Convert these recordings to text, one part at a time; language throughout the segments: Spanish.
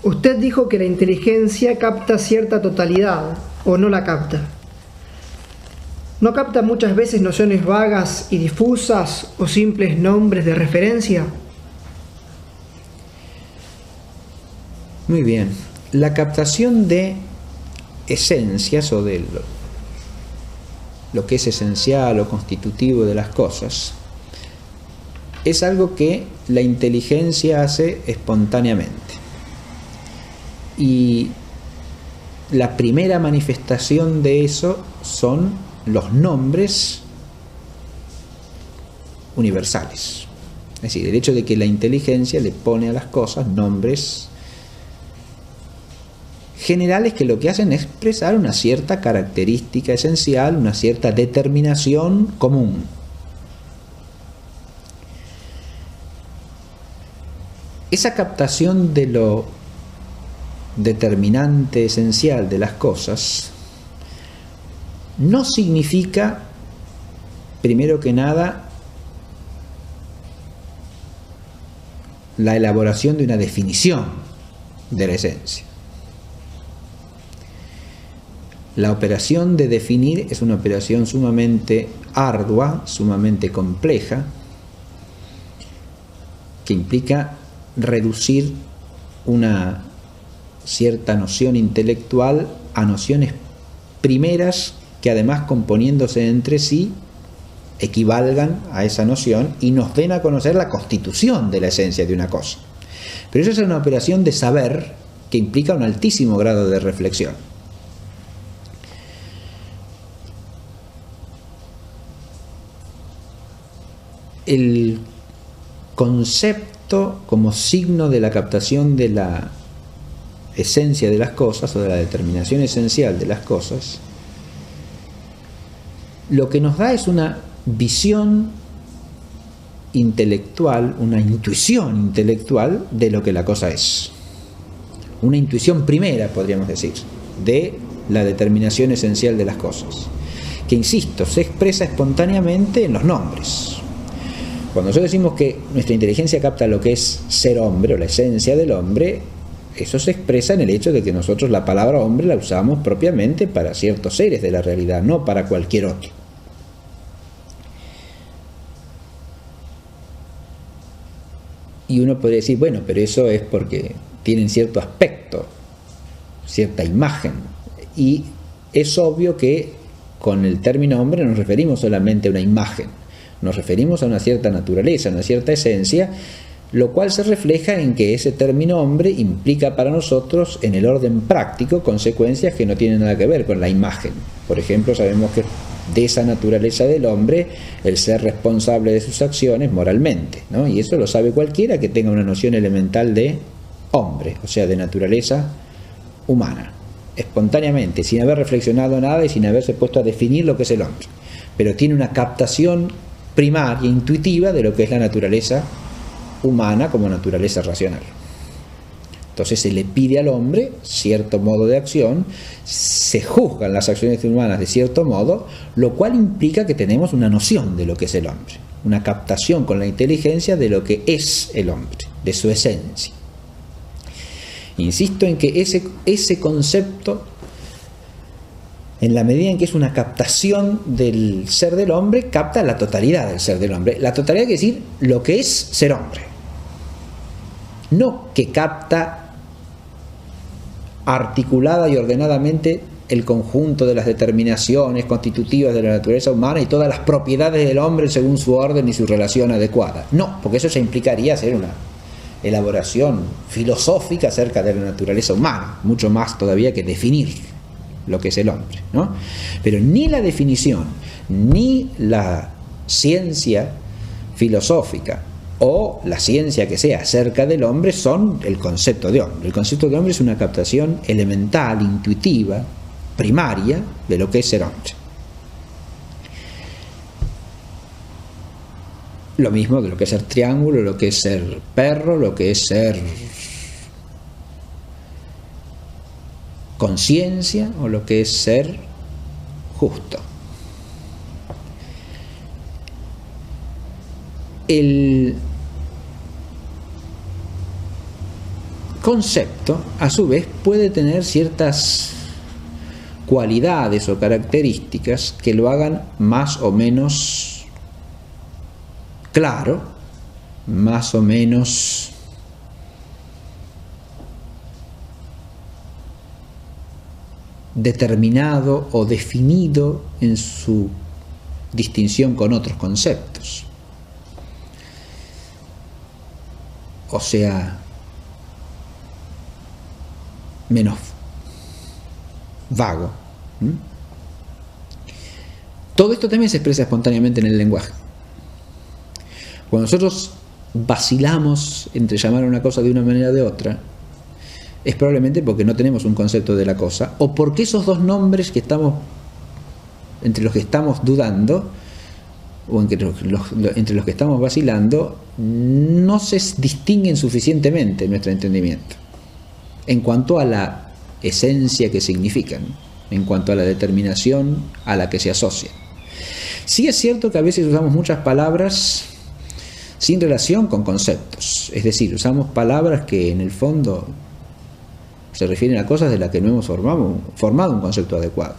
Usted dijo que la inteligencia capta cierta totalidad, o no la capta. ¿No capta muchas veces nociones vagas y difusas o simples nombres de referencia? Muy bien. La captación de esencias o de lo que es esencial o constitutivo de las cosas es algo que la inteligencia hace espontáneamente. Y la primera manifestación de eso son los nombres universales. Es decir, el hecho de que la inteligencia le pone a las cosas nombres generales que lo que hacen es expresar una cierta característica esencial, una cierta determinación común. Esa captación de lo determinante esencial de las cosas no significa, primero que nada, la elaboración de una definición de la esencia. La operación de definir es una operación sumamente ardua, sumamente compleja, que implica reducir una cierta noción intelectual a nociones primeras que, además, componiéndose entre sí, equivalgan a esa noción y nos den a conocer la constitución de la esencia de una cosa. Pero eso es una operación de saber que implica un altísimo grado de reflexión. El concepto como signo de la captación de la esencia de las cosas o de la determinación esencial de las cosas, lo que nos da es una visión intelectual, una intuición intelectual de lo que la cosa es. Una intuición primera, podríamos decir, de la determinación esencial de las cosas, que, insisto, se expresa espontáneamente en los nombres. Cuando nosotros decimos que nuestra inteligencia capta lo que es ser hombre o la esencia del hombre, eso se expresa en el hecho de que nosotros la palabra hombre la usamos propiamente para ciertos seres de la realidad, no para cualquier otro. Y uno podría decir, bueno, pero eso es porque tienen cierto aspecto, cierta imagen. Y es obvio que con el término hombre no nos referimos solamente a una imagen, nos referimos a una cierta naturaleza, a una cierta esencia, lo cual se refleja en que ese término hombre implica para nosotros, en el orden práctico, consecuencias que no tienen nada que ver con la imagen. Por ejemplo, sabemos que de esa naturaleza del hombre el ser responsable de sus acciones moralmente, ¿no? Y eso lo sabe cualquiera que tenga una noción elemental de hombre, o sea, de naturaleza humana, espontáneamente, sin haber reflexionado nada y sin haberse puesto a definir lo que es el hombre, pero tiene una captación primaria, intuitiva, de lo que es la naturaleza humana como naturaleza racional. Entonces se le pide al hombre cierto modo de acción, se juzgan las acciones humanas de cierto modo, lo cual implica que tenemos una noción de lo que es el hombre, una captación con la inteligencia de lo que es el hombre, de su esencia. Insisto en que ese concepto, en la medida en que es una captación del ser del hombre, capta la totalidad del ser del hombre. La totalidad quiere decir lo que es ser hombre. No que capta articulada y ordenadamente el conjunto de las determinaciones constitutivas de la naturaleza humana y todas las propiedades del hombre según su orden y su relación adecuada. No, porque eso se implicaría hacer una elaboración filosófica acerca de la naturaleza humana, mucho más todavía que definir lo que es el hombre, ¿no? Pero ni la definición ni la ciencia filosófica o la ciencia que sea acerca del hombre son el concepto de hombre. El concepto de hombre es una captación elemental, intuitiva, primaria de lo que es ser hombre. Lo mismo de lo que es ser triángulo, lo que es ser perro, lo que es ser conciencia o lo que es ser justo. concepto, a su vez, puede tener ciertas cualidades o características que lo hagan más o menos claro, más o menos determinado o definido en su distinción con otros conceptos. O sea, menos vago. Todo esto también se expresa espontáneamente en el lenguaje. Cuando nosotros vacilamos entre llamar a una cosa de una manera o de otra, es probablemente porque no tenemos un concepto de la cosa, o porque esos dos nombres que estamos, entre los que estamos dudando, o entre los que estamos vacilando, no se distinguen suficientemente en nuestro entendimiento, en cuanto a la esencia que significan, en cuanto a la determinación a la que se asocian. Sí es cierto que a veces usamos muchas palabras sin relación con conceptos, es decir, usamos palabras que en el fondo se refieren a cosas de las que no hemos formado un concepto adecuado.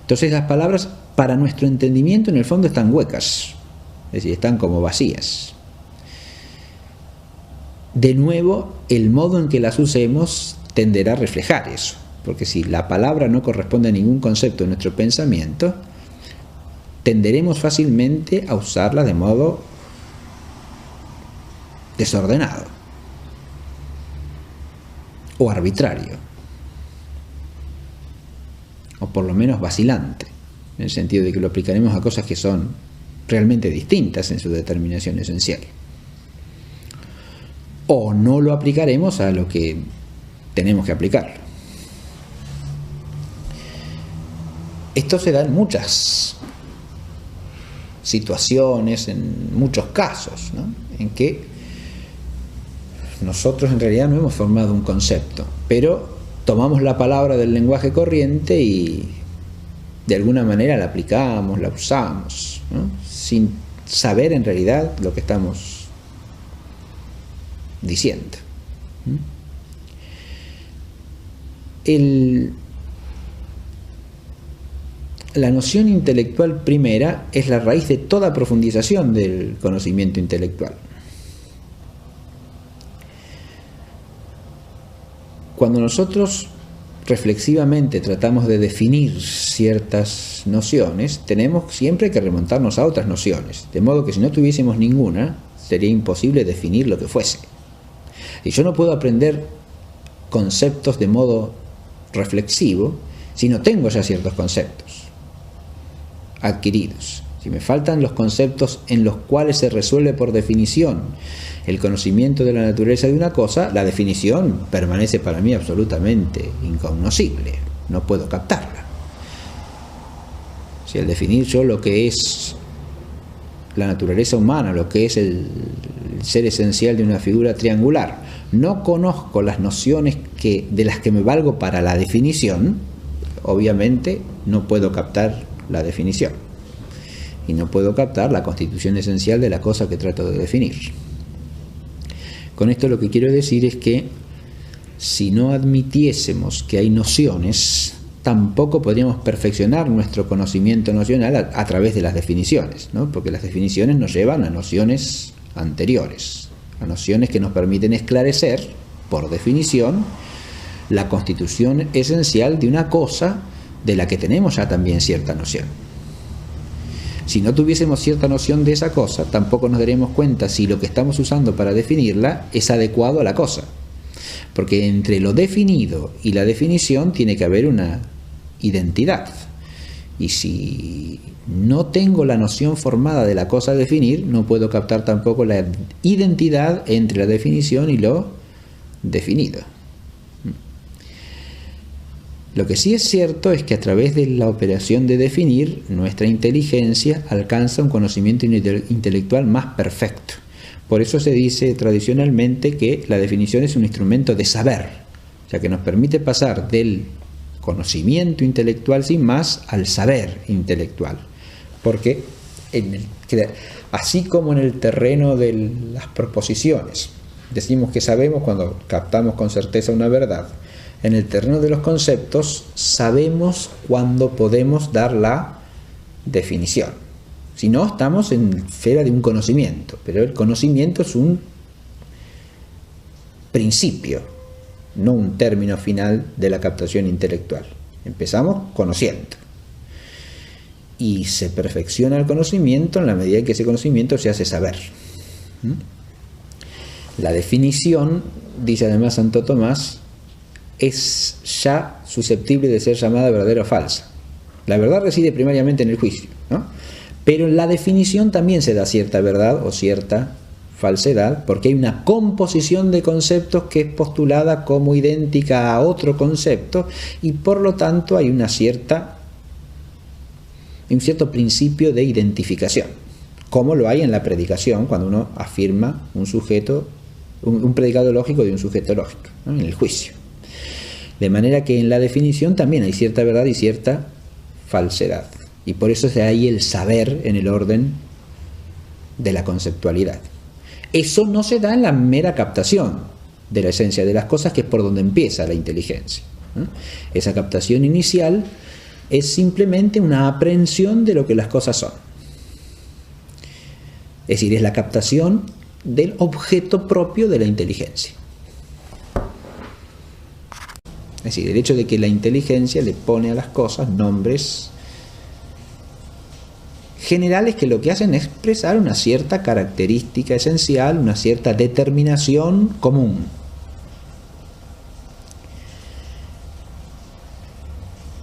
Entonces las palabras para nuestro entendimiento en el fondo están huecas, es decir, están como vacías. De nuevo, el modo en que las usemos tenderá a reflejar eso, porque si la palabra no corresponde a ningún concepto de nuestro pensamiento, tenderemos fácilmente a usarla de modo desordenado o arbitrario, o por lo menos vacilante, en el sentido de que lo aplicaremos a cosas que son realmente distintas en su determinación esencial, o no lo aplicaremos a lo que tenemos que aplicarlo. Esto se da en muchas situaciones, en muchos casos, ¿no?, en que nosotros en realidad no hemos formado un concepto, pero tomamos la palabra del lenguaje corriente y de alguna manera la aplicamos, la usamos, ¿no?, sin saber en realidad lo que estamos diciendo. La noción intelectual primera es la raíz de toda profundización del conocimiento intelectual. Cuando nosotros reflexivamente tratamos de definir ciertas nociones, tenemos siempre que remontarnos a otras nociones, de modo que si no tuviésemos ninguna, sería imposible definir lo que fuese. Y yo no puedo aprender conceptos de modo reflexivo si no tengo ya ciertos conceptos adquiridos. Si me faltan los conceptos en los cuales se resuelve por definición el conocimiento de la naturaleza de una cosa, la definición permanece para mí absolutamente incognoscible, no puedo captarla. Si al definir yo lo que es la naturaleza humana, lo que es el ser esencial de una figura triangular, no conozco las nociones de las que me valgo para la definición, obviamente no puedo captar la definición y no puedo captar la constitución esencial de la cosa que trato de definir. Con esto lo que quiero decir es que si no admitiésemos que hay nociones, tampoco podríamos perfeccionar nuestro conocimiento nocional a través de las definiciones, ¿no?, porque las definiciones nos llevan a nociones anteriores, a nociones que nos permiten esclarecer, por definición, la constitución esencial de una cosa de la que tenemos ya también cierta noción. Si no tuviésemos cierta noción de esa cosa, tampoco nos daríamos cuenta si lo que estamos usando para definirla es adecuado a la cosa. Porque entre lo definido y la definición tiene que haber una identidad. Y si no tengo la noción formada de la cosa a definir, no puedo captar tampoco la identidad entre la definición y lo definido. Lo que sí es cierto es que a través de la operación de definir, nuestra inteligencia alcanza un conocimiento intelectual más perfecto. Por eso se dice tradicionalmente que la definición es un instrumento de saber, o sea que nos permite pasar del conocimiento intelectual sin más al saber intelectual. Porque así como en el terreno de las proposiciones, decimos que sabemos cuando captamos con certeza una verdad. En el terreno de los conceptos sabemos cuándo podemos dar la definición. Si no, estamos en esfera de un conocimiento, pero el conocimiento es un principio, no un término final de la captación intelectual. Empezamos conociendo. Y se perfecciona el conocimiento en la medida en que ese conocimiento se hace saber. La definición, dice además Santo Tomás, es ya susceptible de ser llamada verdadera o falsa. La verdad reside primariamente en el juicio, ¿no? Pero en la definición también se da cierta verdad o cierta falsedad, porque hay una composición de conceptos que es postulada como idéntica a otro concepto, y por lo tanto hay un cierto principio de identificación, como lo hay en la predicación cuando uno afirma un sujeto, un predicado lógico de un sujeto lógico, ¿no? En el juicio. De manera que en la definición también hay cierta verdad y cierta falsedad. Y por eso se da ahí el saber en el orden de la conceptualidad. Eso no se da en la mera captación de la esencia de las cosas, que es por donde empieza la inteligencia, ¿no? Esa captación inicial es simplemente una aprehensión de lo que las cosas son. Es decir, es la captación del objeto propio de la inteligencia. Es decir, el hecho de que la inteligencia le pone a las cosas nombres generales que lo que hacen es expresar una cierta característica esencial, una cierta determinación común.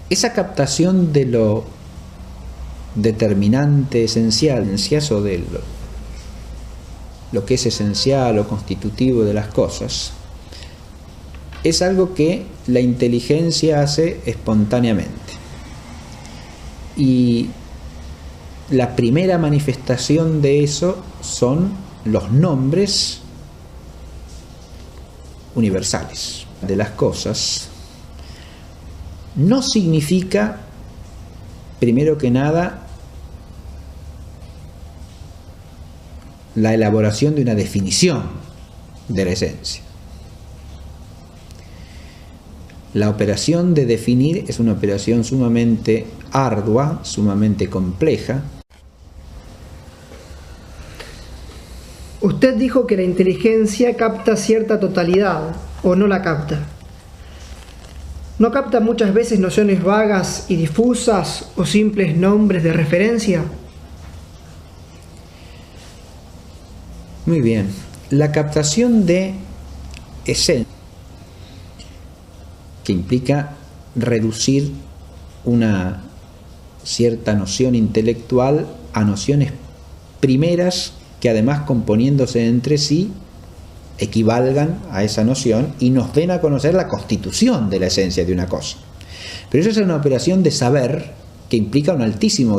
Esa captación de lo determinante esencial, o de lo que es esencial o constitutivo de las cosas, es algo que la inteligencia hace espontáneamente. Y la primera manifestación de eso son los nombres universales de las cosas. No significa, primero que nada, la elaboración de una definición de la esencia. La operación de definir es una operación sumamente ardua, sumamente compleja. Usted dijo que la inteligencia capta cierta totalidad, o no la capta. ¿No capta muchas veces nociones vagas y difusas o simples nombres de referencia? Muy bien. La captación de esencia, que implica reducir una cierta noción intelectual a nociones primeras que además componiéndose entre sí equivalgan a esa noción y nos den a conocer la constitución de la esencia de una cosa. Pero eso es una operación de saber que implica un altísimo grado